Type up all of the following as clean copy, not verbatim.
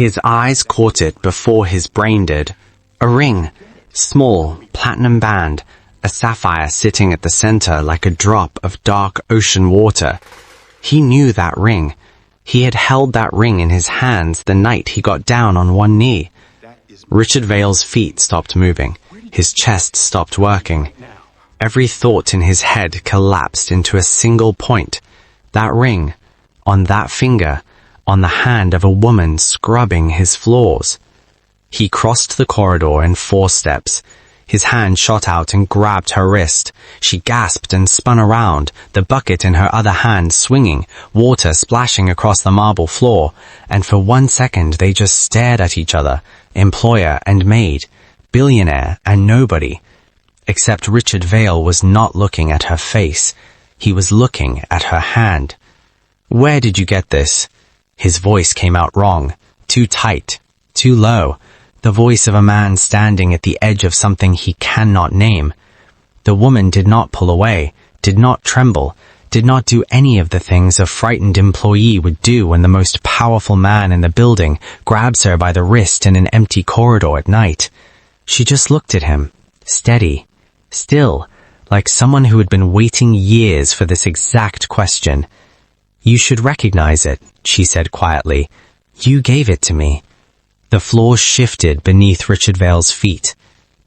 His eyes caught it before his brain did. A ring, small, platinum band, a sapphire sitting at the center like a drop of dark ocean water. He knew that ring. He had held that ring in his hands the night he got down on one knee. Richard Vale's feet stopped moving. His chest stopped working. Every thought in his head collapsed into a single point. That ring, on that finger, on the hand of a woman scrubbing his floors. He crossed the corridor in 4 steps. His hand shot out and grabbed her wrist. She gasped and spun around, the bucket in her other hand swinging, water splashing across the marble floor, and for 1 second they just stared at each other, employer and maid, billionaire and nobody. Except Richard Vale was not looking at her face. He was looking at her hand. "Where did you get this?" His voice came out wrong, too tight, too low. The voice of a man standing at the edge of something he cannot name. The woman did not pull away, did not tremble, did not do any of the things a frightened employee would do when the most powerful man in the building grabs her by the wrist in an empty corridor at night. She just looked at him, steady, still, like someone who had been waiting years for this exact question. "You should recognize it," she said quietly. "You gave it to me." The floor shifted beneath Richard Vale's feet.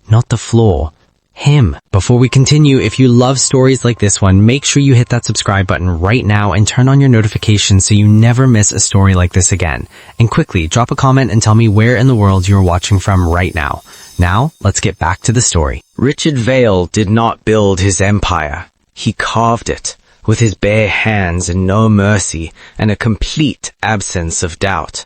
Not the floor. Him. Before we continue, if you love stories like this one, make sure you hit that subscribe button right now and turn on your notifications so you never miss a story like this again. And quickly, drop a comment and tell me where in the world you're watching from right now. Now, let's get back to the story. Richard Vale did not build his empire. He carved it, with his bare hands and no mercy and a complete absence of doubt.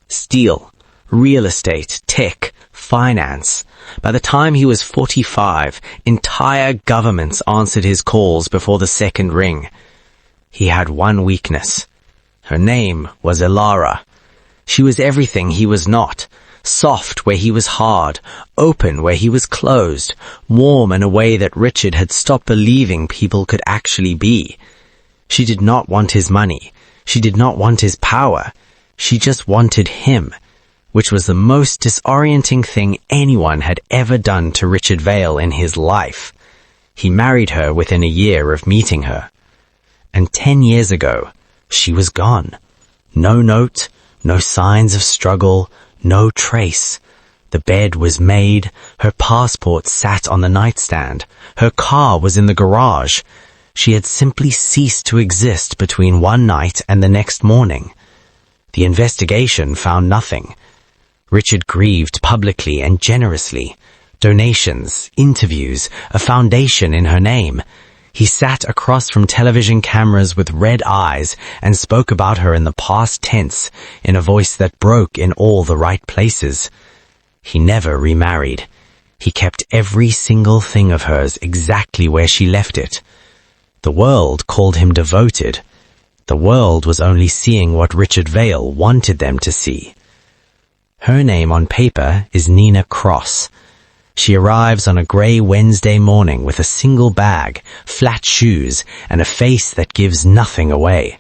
Steel, real estate, tech, finance. By the time he was 45, entire governments answered his calls before the second ring. He had one weakness. Her name was Elara. She was everything he was not. Soft where he was hard, open where he was closed, warm in a way that Richard had stopped believing people could actually be. She did not want his money. She did not want his power. She just wanted him, which was the most disorienting thing anyone had ever done to Richard Vale in his life. He married her within a year of meeting her. And 10 years ago, she was gone. No note, no signs of struggle, no trace. The bed was made, her passport sat on the nightstand, her car was in the garage. She had simply ceased to exist between one night and the next morning. The investigation found nothing. Richard grieved publicly and generously. Donations, interviews, a foundation in her name. He sat across from television cameras with red eyes and spoke about her in the past tense, in a voice that broke in all the right places. He never remarried. He kept every single thing of hers exactly where she left it. The world called him devoted. The world was only seeing what Richard Vale wanted them to see. Her name on paper is Nina Cross. She arrives on a grey Wednesday morning with a single bag, flat shoes, and a face that gives nothing away.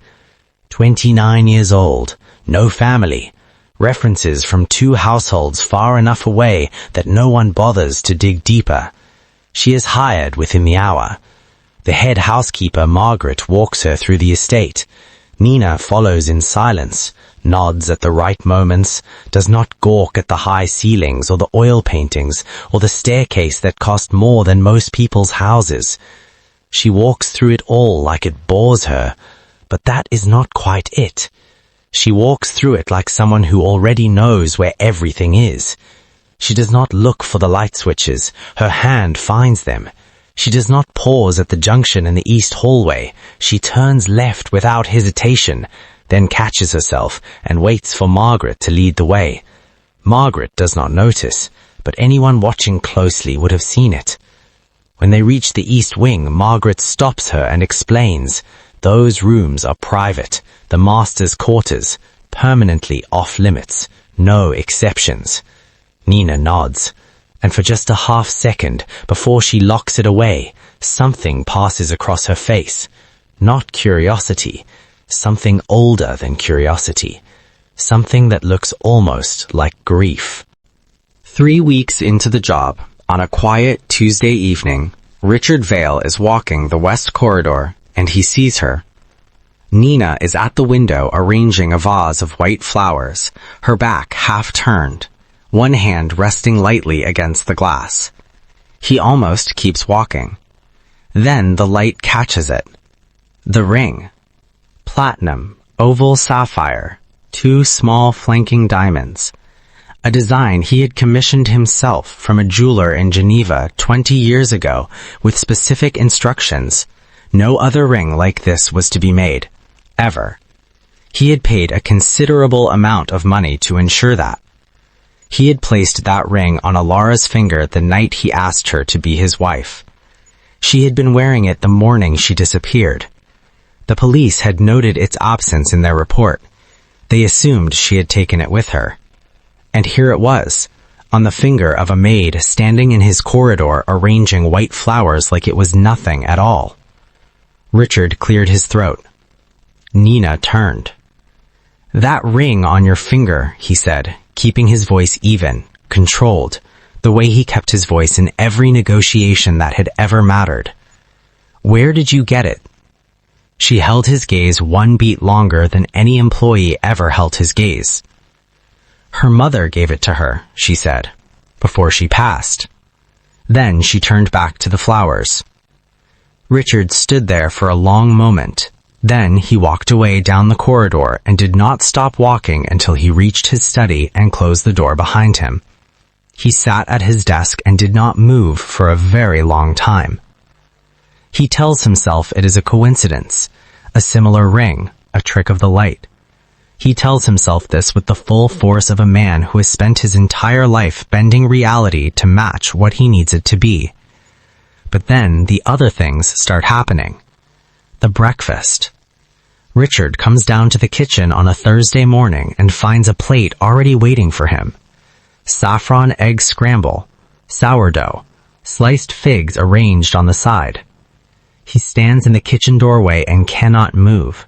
29 years old, no family, references from 2 households far enough away that no one bothers to dig deeper. She is hired within the hour. The head housekeeper, Margaret, walks her through the estate. Nina follows in silence, nods at the right moments, does not gawk at the high ceilings or the oil paintings or the staircase that cost more than most people's houses. She walks through it all like it bores her, but that is not quite it. She walks through it like someone who already knows where everything is. She does not look for the light switches, her hand finds them. She does not pause at the junction in the east hallway. She turns left without hesitation, then catches herself and waits for Margaret to lead the way. Margaret does not notice, but anyone watching closely would have seen it. When they reach the east wing, Margaret stops her and explains, "Those rooms are private, the master's quarters, permanently off limits, no exceptions." Nina nods. And for just a half second, before she locks it away, something passes across her face. Not curiosity, something older than curiosity. something that looks almost like grief. 3 weeks into the job, on a quiet Tuesday evening, Richard Vale is walking the West Corridor, and he sees her. Nina is at the window arranging a vase of white flowers, her back half turned, one hand resting lightly against the glass. He almost keeps walking. Then the light catches it. The ring. Platinum, oval sapphire, 2 small flanking diamonds. A design he had commissioned himself from a jeweler in Geneva 20 years ago with specific instructions. No other ring like this was to be made, ever. He had paid a considerable amount of money to ensure that. He had placed that ring on Alara's finger the night he asked her to be his wife. She had been wearing it the morning she disappeared. The police had noted its absence in their report. They assumed she had taken it with her. And here it was, on the finger of a maid standing in his corridor arranging white flowers like it was nothing at all. Richard cleared his throat. Nina turned. "That ring on your finger," he said, keeping his voice even, controlled, the way he kept his voice in every negotiation that had ever mattered. "Where did you get it?" She held his gaze 1 beat longer than any employee ever held his gaze. "Her mother gave it to her," she said, "before she passed." Then she turned back to the flowers. Richard stood there for a long moment. Then he walked away down the corridor and did not stop walking until he reached his study and closed the door behind him. He sat at his desk and did not move for a very long time. He tells himself it is a coincidence, a similar ring, a trick of the light. He tells himself this with the full force of a man who has spent his entire life bending reality to match what he needs it to be. But then the other things start happening. The breakfast. Richard comes down to the kitchen on a Thursday morning and finds a plate already waiting for him. Saffron egg scramble, sourdough, sliced figs arranged on the side. He stands in the kitchen doorway and cannot move.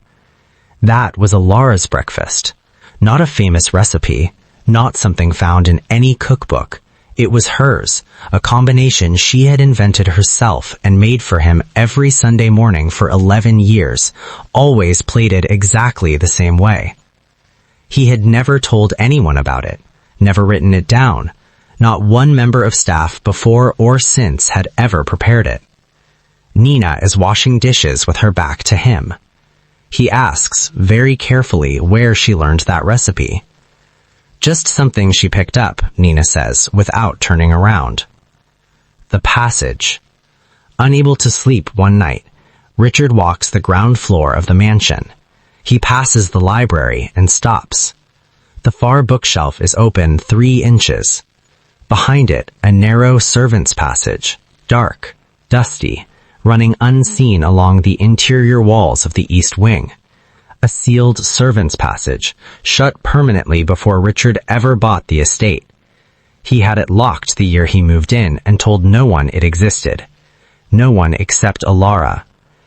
That was Alara's breakfast. Not a famous recipe, not something found in any cookbook. It was hers, a combination she had invented herself and made for him every Sunday morning for 11 years, always plated exactly the same way. He had never told anyone about it, never written it down. Not one member of staff before or since had ever prepared it. Nina is washing dishes with her back to him. He asks, very carefully, where she learned that recipe. "Just something she picked up," Nina says, without turning around. The passage. Unable to sleep one night, Richard walks the ground floor of the mansion. He passes the library and stops. The far bookshelf is open 3 inches. Behind it, a narrow servant's passage, dark, dusty, running unseen along the interior walls of the east wing. A sealed servant's passage, shut permanently before Richard ever bought the estate. He had it locked the year he moved in and told no one it existed. No one except Alara.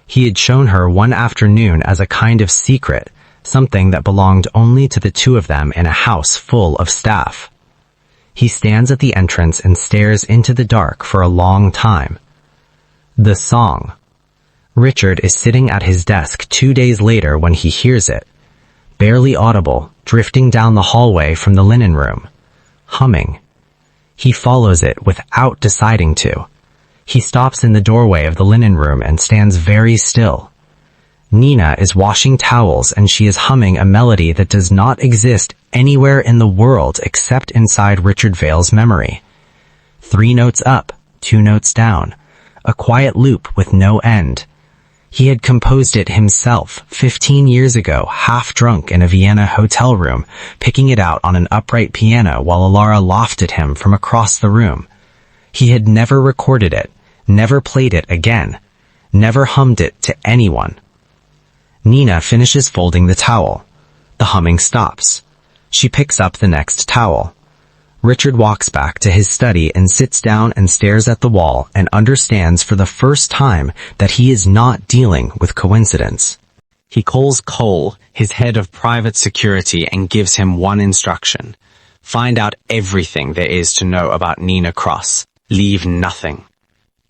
He had shown her one afternoon as a kind of secret, something that belonged only to the 2 of them in a house full of staff. He stands at the entrance and stares into the dark for a long time. The song. Richard is sitting at his desk 2 days later when he hears it, barely audible, drifting down the hallway from the linen room, humming. He follows it without deciding to. He stops in the doorway of the linen room and stands very still. Nina is washing towels and she is humming a melody that does not exist anywhere in the world except inside Richard Vale's memory. 3 notes up, 2 notes down, a quiet loop with no end. He had composed it himself 15 years ago, half drunk in a Vienna hotel room, picking it out on an upright piano while Alara laughed at him from across the room. He had never recorded it, never played it again, never hummed it to anyone. Nina finishes folding the towel. The humming stops. She picks up the next towel. Richard walks back to his study and sits down and stares at the wall and understands for the first time that he is not dealing with coincidence. He calls Cole, his head of private security, and gives him one instruction. Find out everything there is to know about Nina Cross. Leave nothing.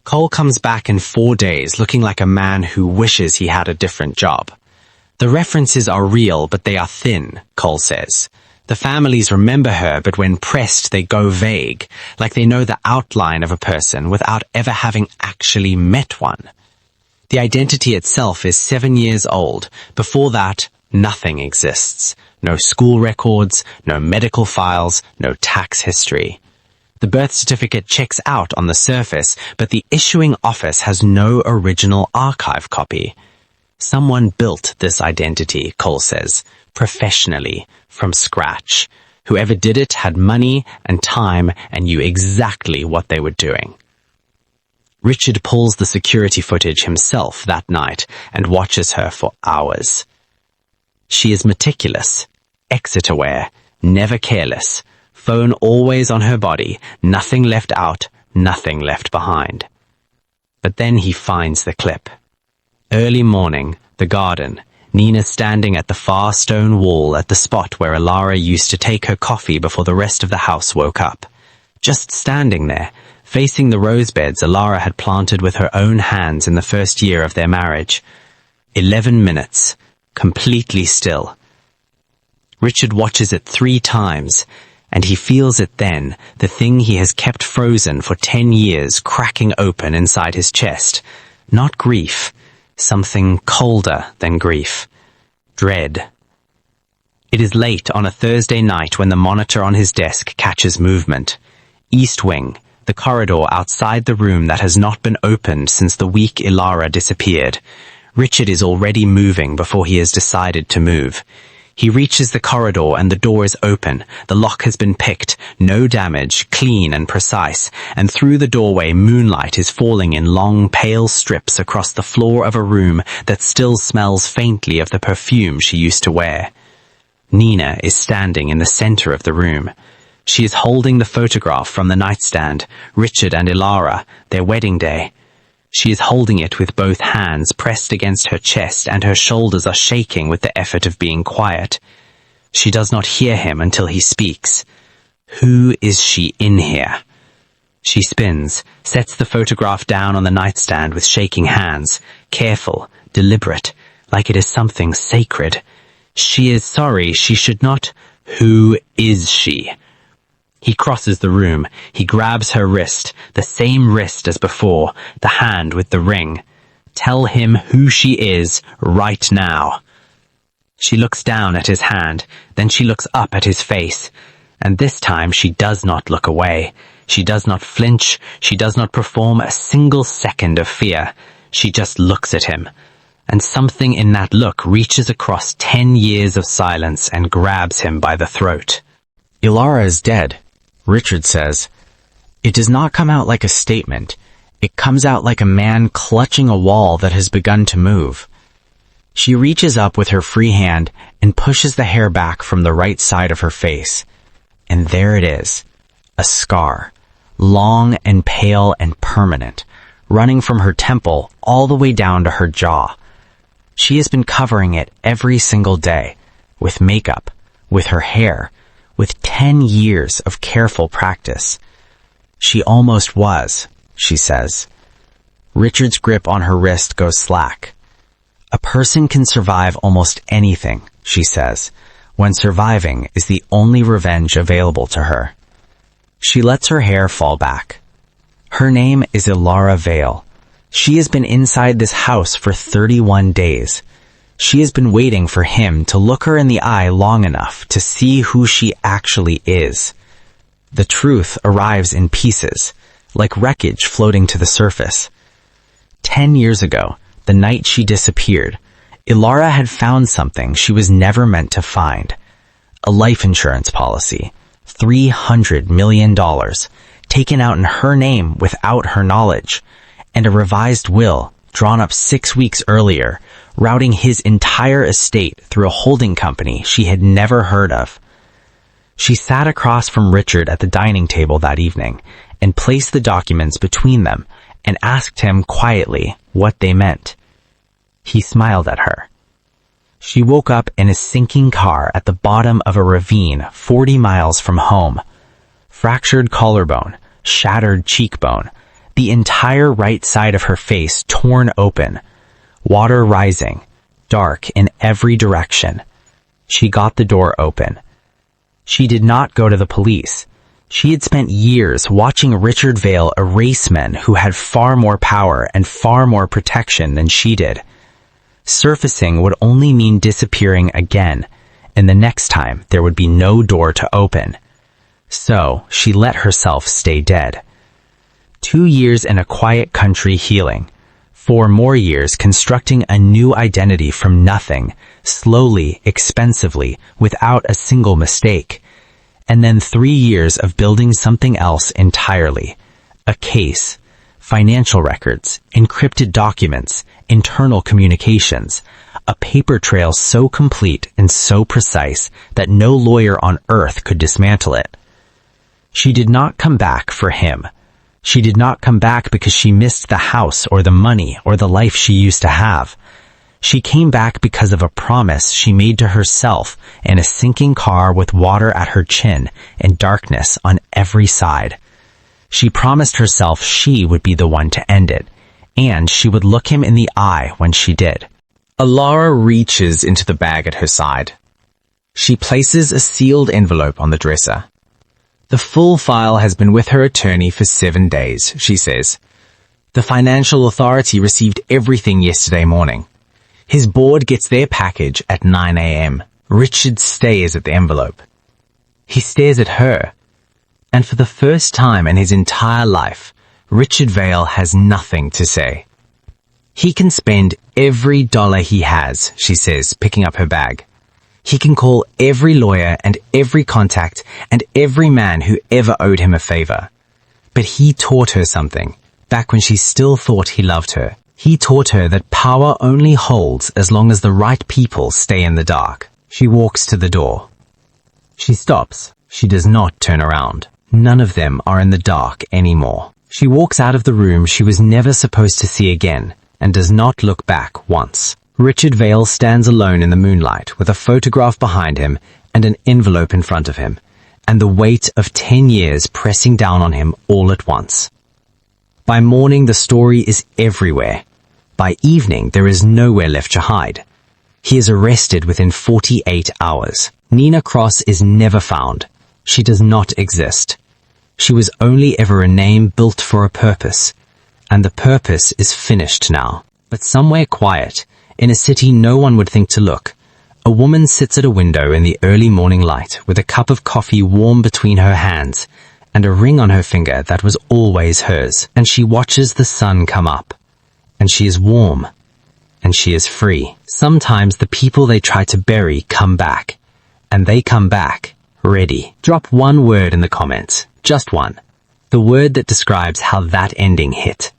Cole comes back in 4 days looking like a man who wishes he had a different job. The references are real, but they are thin, Cole says. The families remember her, but when pressed they go vague, like they know the outline of a person without ever having actually met one. The identity itself is 7 years old. Before that, nothing exists. No school records, no medical files, no tax history. The birth certificate checks out on the surface, but the issuing office has no original archive copy. Someone built this identity, Cole says, professionally, from scratch. Whoever did it had money and time and knew exactly what they were doing. Richard pulls the security footage himself that night and watches her for hours. She is meticulous, exit-aware, never careless, phone always on her body, nothing left out, nothing left behind. But then he finds the clip. Early morning, the garden, Nina standing at the far stone wall at the spot where Ilara used to take her coffee before the rest of the house woke up. Just standing there, facing the rose beds Ilara had planted with her own hands in the first year of their marriage. 11 minutes, completely still. Richard watches it 3 times, and he feels it then, the thing he has kept frozen for 10 years cracking open inside his chest. Not grief, something colder than grief. Dread. It is late on a Thursday night when the monitor on his desk catches movement. East Wing, the corridor outside the room that has not been opened since the week Ilara disappeared. Richard is already moving before he has decided to move. He reaches the corridor and the door is open. The lock has been picked, no damage, clean and precise, and through the doorway moonlight is falling in long pale strips across the floor of a room that still smells faintly of the perfume she used to wear. Nina is standing in the center of the room. She is holding the photograph from the nightstand, Richard and Ilara, their wedding day. She is holding it with both hands pressed against her chest, and her shoulders are shaking with the effort of being quiet. She does not hear him until he speaks. Who is she in here? She spins, sets the photograph down on the nightstand with shaking hands, careful, deliberate, like it is something sacred. She is sorry, she should not. Who is she? He crosses the room. He grabs her wrist, the same wrist as before, the hand with the ring. Tell him who she is right now. She looks down at his hand, then she looks up at his face, and this time she does not look away. She does not flinch. She does not perform a single second of fear. She just looks at him, and something in that look reaches across 10 years of silence and grabs him by the throat. Ilara is dead, Richard says. It does not come out like a statement. It comes out like a man clutching a wall that has begun to move. She reaches up with her free hand and pushes the hair back from the right side of her face. And there it is, a scar, long and pale and permanent, running from her temple all the way down to her jaw. She has been covering it every single day, with makeup, with her hair, with 10 years of careful practice. She almost was, she says. Richard's grip on her wrist goes slack. A person can survive almost anything, she says, when surviving is the only revenge available to her. She lets her hair fall back. Her name is Ilara Vale. She has been inside this house for 31 days. She has been waiting for him to look her in the eye long enough to see who she actually is. The truth arrives in pieces, like wreckage floating to the surface. 10 years ago, the night she disappeared, Ilara had found something she was never meant to find. A life insurance policy, $300 million, taken out in her name without her knowledge, and a revised will drawn up 6 weeks earlier, routing his entire estate through a holding company she had never heard of. She sat across from Richard at the dining table that evening and placed the documents between them and asked him quietly what they meant. He smiled at her. She woke up in a sinking car at the bottom of a ravine 40 miles from home. Fractured collarbone, shattered cheekbone, the entire right side of her face torn open. Water rising, dark in every direction. She got the door open. She did not go to the police. She had spent years watching Richard Vale erase men who had far more power and far more protection than she did. Surfacing would only mean disappearing again, and the next time there would be no door to open. So she let herself stay dead. 2 years in a quiet country healing. 4 more years constructing a new identity from nothing, slowly, expensively, without a single mistake. And then 3 years of building something else entirely. A case, financial records, encrypted documents, internal communications, a paper trail so complete and so precise that no lawyer on earth could dismantle it. She did not come back for him. She did not come back because she missed the house or the money or the life she used to have. She came back because of a promise she made to herself in a sinking car with water at her chin and darkness on every side. She promised herself she would be the one to end it, and she would look him in the eye when she did. Alara reaches into the bag at her side. She places a sealed envelope on the dresser. The full file has been with her attorney for 7 days, she says. The financial authority received everything yesterday morning. His board gets their package at 9 a.m. Richard stares at the envelope. He stares at her. And for the first time in his entire life, Richard Vale has nothing to say. He can spend every dollar he has, she says, picking up her bag. He can call every lawyer and every contact and every man who ever owed him a favor. But he taught her something, back when she still thought he loved her. He taught her that power only holds as long as the right people stay in the dark. She walks to the door. She stops. She does not turn around. None of them are in the dark anymore. She walks out of the room she was never supposed to see again and does not look back once. Richard Vale stands alone in the moonlight with a photograph behind him and an envelope in front of him, and the weight of 10 years pressing down on him all at once. By morning, the story is everywhere. By evening, there is nowhere left to hide. He is arrested within 48 hours. Nina Cross is never found. She does not exist. She was only ever a name built for a purpose, and the purpose is finished now. But somewhere quiet, in a city no one would think to look, a woman sits at a window in the early morning light with a cup of coffee warm between her hands and a ring on her finger that was always hers. And she watches the sun come up. And she is warm. And she is free. Sometimes the people they try to bury come back. And they come back ready. Drop one word in the comments. Just one. The word that describes how that ending hit.